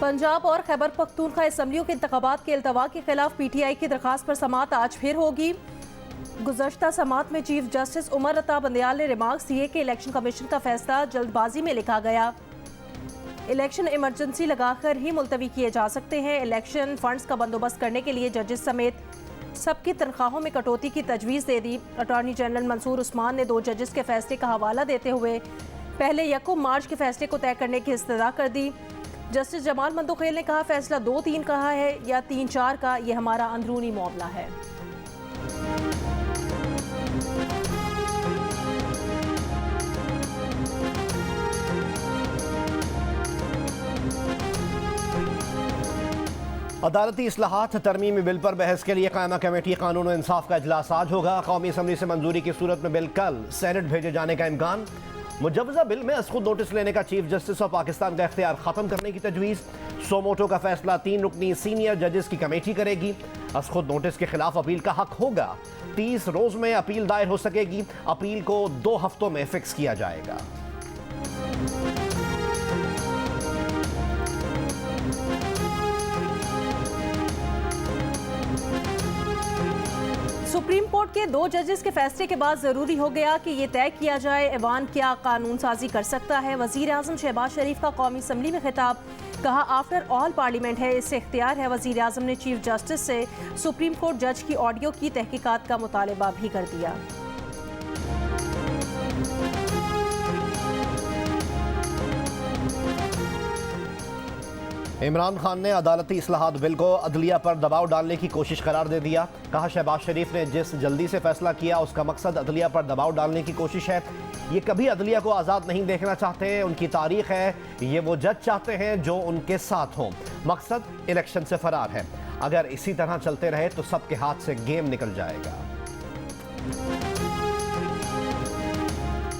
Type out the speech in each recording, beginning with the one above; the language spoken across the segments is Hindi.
पंजाब और खैबर पख्तूनख्वा असम्बलियों के इंतखाबात के अल्तवा के खिलाफ PTI की दरखास्त पर समात आज फिर होगी। गुज़श्ता समात में चीफ जस्टिस उमर अता बंदयाल ने रिमार्क्स दिए कि इलेक्शन कमीशन का फैसला जल्दबाजी में लिखा गया। इलेक्शन इमरजेंसी लगाकर ही मुलतवी किए जा सकते हैं। इलेक्शन फंड्स का बंदोबस्त करने के लिए जजेस समेत सबकी तनख्वाहों में कटौती की तजवीज़ दे दी। अटॉर्नी जनरल मंसूर उस्मान ने 2 जजेस के फैसले का हवाला देते हुए पहले 1 मार्च के फैसले को तय करने की इस्तदा कर दी। जस्टिस जमाल मंदोखेल ने कहा, फैसला 2-3 कहा है या 3-4 का, ये हमारा अंदरूनी मामला है। अदालती इस्लाहात तरमीमी बिल पर बहस के लिए कायमा कमेटी कानून और इंसाफ का इजलास आज होगा। कौमी असम्बली से मंजूरी की सूरत में बिल कल सेनेट भेजे जाने का इम्कान। मुजवजा बिल में अस खुद नोटिस लेने का चीफ जस्टिस ऑफ पाकिस्तान का इख्तियार खत्म करने की तजवीज़। सोमोटो का फैसला 3 रुकनी सीनियर जजेस की कमेटी करेगी। अस खुद नोटिस के खिलाफ अपील का हक होगा। 30 रोज में अपील दायर हो सकेगी। अपील को 2 हफ्तों में फिक्स किया जाएगा। सुप्रीम कोर्ट के 2 जजेस के फैसले के बाद जरूरी हो गया कि ये तय किया जाए ऐवान क्या कानून साजी कर सकता है। वजीर आजम शहबाज शरीफ का कौमी असम्बली में खिताब, कहा आफ्टर ऑल पार्लियामेंट है, इससे इख्तियार है। वजीर आजम ने चीफ जस्टिस से सुप्रीम कोर्ट जज की ऑडियो की तहकीकात का मुतालबा भी कर दिया। इमरान खान ने अदालती इस्लाहात बिल को अदलिया पर दबाव डालने की कोशिश करार दे दिया। कहा, शहबाज शरीफ ने जिस जल्दी से फैसला किया उसका मकसद अदलिया पर दबाव डालने की कोशिश है। ये कभी अदलिया को आज़ाद नहीं देखना चाहते। उनकी तारीख है, ये वो जज चाहते हैं जो उनके साथ हों। मकसद इलेक्शन से फरार है। अगर इसी तरह चलते रहे तो सबके हाथ से गेम निकल जाएगा।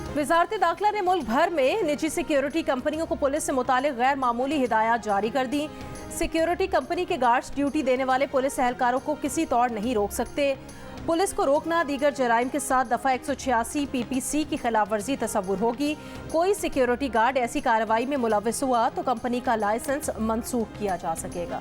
वजारत दाखिला ने मुल्क भर में निजी सिक्योरिटी कंपनियों को पुलिस से मुतालिक गैर मामूली हिदायत जारी कर दी। सिक्योरिटी कंपनी के गार्ड्स ड्यूटी देने वाले पुलिस एहलकारों को किसी तौर नहीं रोक सकते। पुलिस को रोकना दीगर जराइम के साथ दफ़ा 186 PPC की खिलाफ वर्जी तस्वुर होगी। कोई सिक्योरिटी गार्ड ऐसी कार्रवाई में मुलव्वस हुआ तो कंपनी का लाइसेंस मनसूख किया जा सकेगा।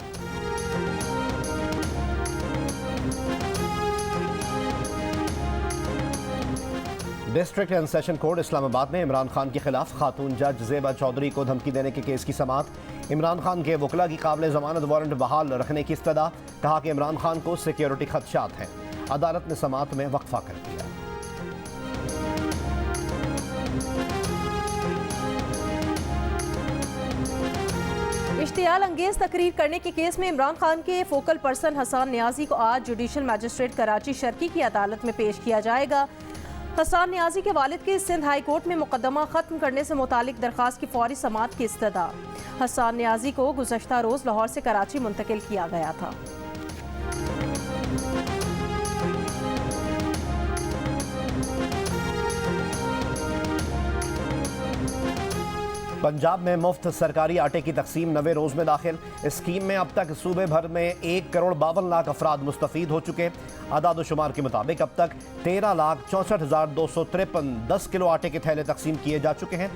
District and session court Islamabad में इमरान खान के खिलाफ खातून जज ज़ेबा चौधरी को धमकी देने के केस की समाअत। इमरान खान के वकला की काबिल ज़मानत वारंट बहाल रखने की इस्तदा। कहा कि इमरान खान को सिक्योरिटी खदशात हैं। अदालत ने समाअत में वक्फा कर दिया। इश्तियाल अंगेज तकरीर करने के केस में इमरान खान के फोकल पर्सन हसान नियाजी को आज जुडिशल मजिस्ट्रेट कराची शर्की की अदालत में पेश किया जाएगा। हसान नियाजी के वालिद की सिंध हाई कोर्ट में मुकदमा खत्म करने से मुतालिक दरखास्त की फौरी समाअत की इस्तदा। हसान नियाजी को गुज़श्ता रोज लाहौर से कराची मुंतकिल किया गया था। पंजाब में मुफ्त सरकारी आटे की तकसीम 90 रोज में दाखिल। इस स्कीम में अब तक सूबे भर में 1 करोड़ 52 लाख अफराद मुस्तफीद हो चुके। आदाद शुमार के मुताबिक अब तक 13,64,253 10 किलो आटे के थैले तकसीम किए जा चुके हैं।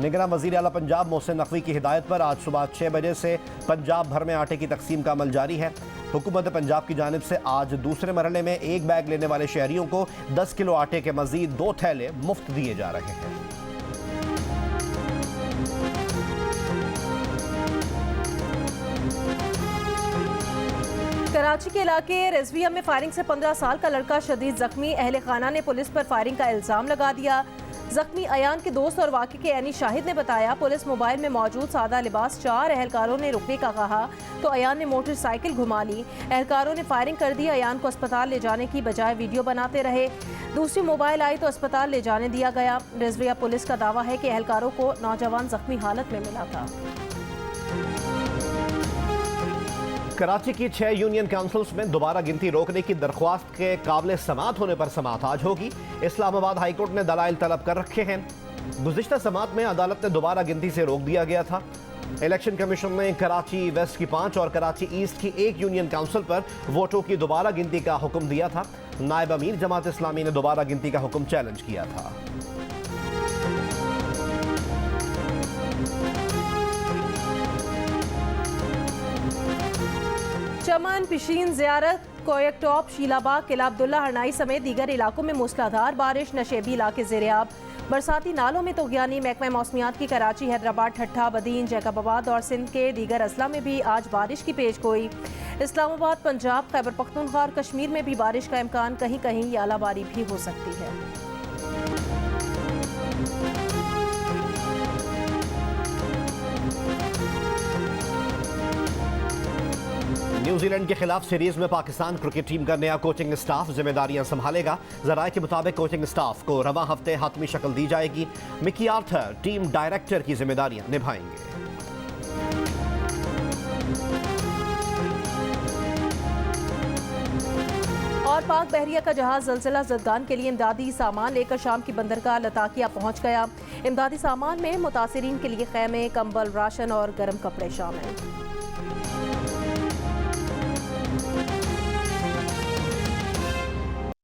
निगरान वज़ीर आला पंजाब मोहसिन नकवी की हिदायत पर आज सुबह 6 बजे से पंजाब भर में आटे की तकसीम का अमल जारी है। हुकूमत पंजाब की जानिब से आज दूसरे मरहले में 1 बैग लेने वाले शहरियों को 10 किलो आटे के मजीद 2 थैले मुफ्त दिए जा रहे हैं। कराची के इलाके रिजविया में फायरिंग से 15 साल का लड़का शदीद जख्मी। अहले खाना ने पुलिस पर फायरिंग का इल्जाम लगा दिया। जख्मी अयान के दोस्त और वाक़े के ऐनी शाहिद ने बताया, पुलिस मोबाइल में मौजूद सादा लिबास 4 एहलकारों ने रुकने का कहा तो अयान ने मोटरसाइकिल घुमा ली। एहलकारों ने फायरिंग कर दी। अयान को अस्पताल ले जाने की बजाय वीडियो बनाते रहे। दूसरी मोबाइल आई तो अस्पताल ले जाने दिया गया। रिजविया पुलिस का दावा है कि एहलकारों को नौजवान जख्मी हालत में मिला था। कराची की 6 यूनियन काउंसिल्स में दोबारा गिनती रोकने की दरख्वास्त के काबिल समाअत होने पर समाअत आज होगी। इस्लामाबाद हाई कोर्ट ने दलाइल तलब कर रखे हैं। गुज़िश्ता समाअत में अदालत ने दोबारा गिनती से रोक दिया गया था। इलेक्शन कमीशन ने कराची वेस्ट की 5 और कराची ईस्ट की 1 यूनियन काउंसिल पर वोटों की दोबारा गिनती का हुक्म दिया था। नायब अमीर जमात इस्लामी ने दोबारा गिनती का हुक्म चैलेंज किया था। चमन, पिशीन, ज़ियारत, कोयकटॉप, शीलाबाग, किला अब्दुल्ला, हरनाई समेत दीगर इलाकों में मूसलाधार बारिश, नशेबी इलाके ज़ेर-ए-आब। बरसाती नालों में तोगयानी। महकमा मौसमियात की कराची, हैदराबाद, ठट्ठा, बदीन, जैकबाबाद और सिंध के दीगर अजला में भी आज बारिश की पेशगोई। इस्लामाबाद, पंजाब, खैबर पख्तूनख्वा और कश्मीर में भी बारिश का इम्कान, कहीं कहीं आलाबारी भी हो सकती है। न्यूजीलैंड के खिलाफ सीरीज में पाकिस्तान क्रिकेट टीम का नया कोचिंग स्टाफ जिम्मेदारियां संभालेगा। जराये के मुताबिक कोचिंग स्टाफ को रवां हफ्ते हतमी शक्ल दी जाएगी। मिकी आर्थर टीम डायरेक्टर की जिम्मेदारियां निभाएंगे। और पाक बहरिया का जहाज ज़लज़ला ज़दगान के लिए इमदादी सामान लेकर शाम की बंदरगाह लताकिया पहुंच गया। इमदादी सामान में मुतासिरीन के लिए खैमे, कंबल, राशन और गर्म कपड़े शामिल।